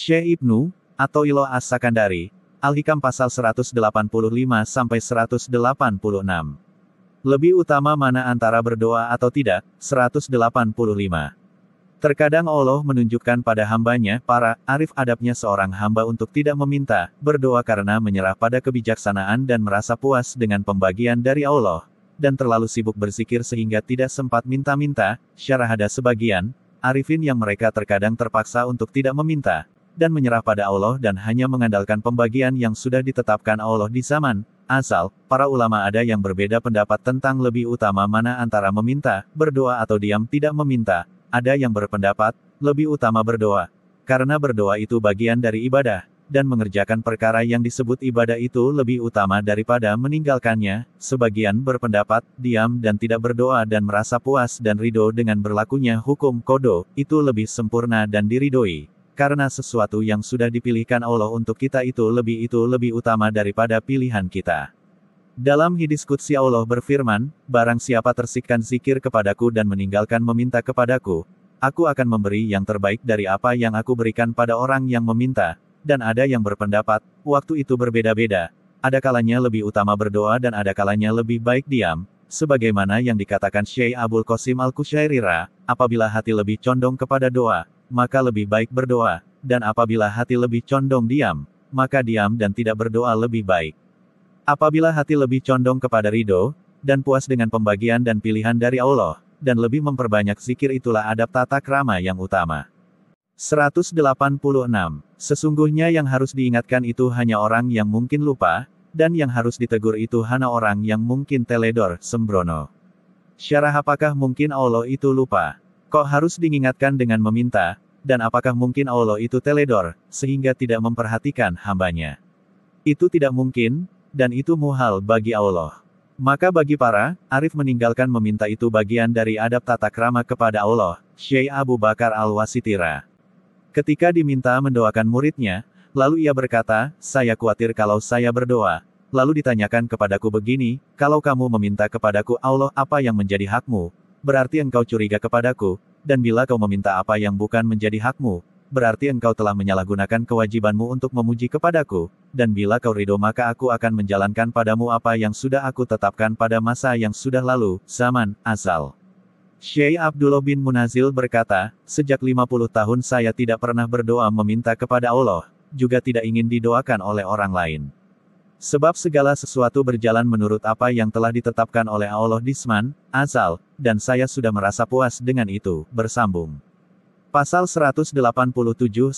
Syekh Ibnu Athaillah As-Sakandari, Al-Hikam pasal 185-186. Lebih utama mana antara berdoa atau tidak? 185. Terkadang Allah menunjukkan pada hambanya, para arif adabnya seorang hamba untuk tidak meminta, berdoa karena menyerah pada kebijaksanaan dan merasa puas dengan pembagian dari Allah, dan terlalu sibuk berzikir sehingga tidak sempat minta-minta. Syarah ada sebagian arifin yang mereka terkadang terpaksa untuk tidak meminta, dan menyerah pada Allah dan hanya mengandalkan pembagian yang sudah ditetapkan Allah di zaman azal. Para ulama ada yang berbeda pendapat tentang lebih utama mana antara meminta, berdoa atau diam tidak meminta. Ada yang berpendapat, lebih utama berdoa. Karena berdoa itu bagian dari ibadah, dan mengerjakan perkara yang disebut ibadah itu lebih utama daripada meninggalkannya. Sebagian berpendapat, diam dan tidak berdoa dan merasa puas dan ridho dengan berlakunya hukum qada, itu lebih sempurna dan diridhoi. Karena sesuatu yang sudah dipilihkan Allah untuk kita itu lebih utama daripada pilihan kita. Dalam hadits qudsi Allah berfirman, barang siapa tersikkan zikir kepadaku dan meninggalkan meminta kepadaku, aku akan memberi yang terbaik dari apa yang aku berikan pada orang yang meminta. Dan ada yang berpendapat, waktu itu berbeda-beda. Ada kalanya lebih utama berdoa dan ada kalanya lebih baik diam. Sebagaimana yang dikatakan Syekh Abul Qasim Al-Kusyairira, apabila hati lebih condong kepada doa, maka lebih baik berdoa, dan apabila hati lebih condong diam, maka diam dan tidak berdoa lebih baik. Apabila hati lebih condong kepada ridho, dan puas dengan pembagian dan pilihan dari Allah, dan lebih memperbanyak zikir itulah adab tata krama yang utama. 186. Sesungguhnya yang harus diingatkan itu hanya orang yang mungkin lupa, dan yang harus ditegur itu hanya orang yang mungkin teledor, sembrono. Syarah apakah mungkin Allah itu lupa? Kok harus diingatkan dengan meminta, dan apakah mungkin Allah itu teledor, sehingga tidak memperhatikan hambanya? Itu tidak mungkin, dan itu muhal bagi Allah. Maka bagi para arif meninggalkan meminta itu bagian dari adab tata krama kepada Allah. Syekh Abu Bakar Al-Wasitira, ketika diminta mendoakan muridnya, lalu ia berkata, saya khawatir kalau saya berdoa, lalu ditanyakan kepadaku begini, kalau kamu meminta kepadaku Allah apa yang menjadi hakmu, berarti engkau curiga kepadaku, dan bila kau meminta apa yang bukan menjadi hakmu, berarti engkau telah menyalahgunakan kewajibanmu untuk memuji kepadaku, dan bila kau ridho maka aku akan menjalankan padamu apa yang sudah aku tetapkan pada masa yang sudah lalu, zaman azal. Syekh Abdullah bin Munazil berkata, sejak 50 tahun saya tidak pernah berdoa meminta kepada Allah, juga tidak ingin didoakan oleh orang lain. Sebab segala sesuatu berjalan menurut apa yang telah ditetapkan oleh Allah di zaman azal, dan saya sudah merasa puas dengan itu. Bersambung. Pasal 187-191.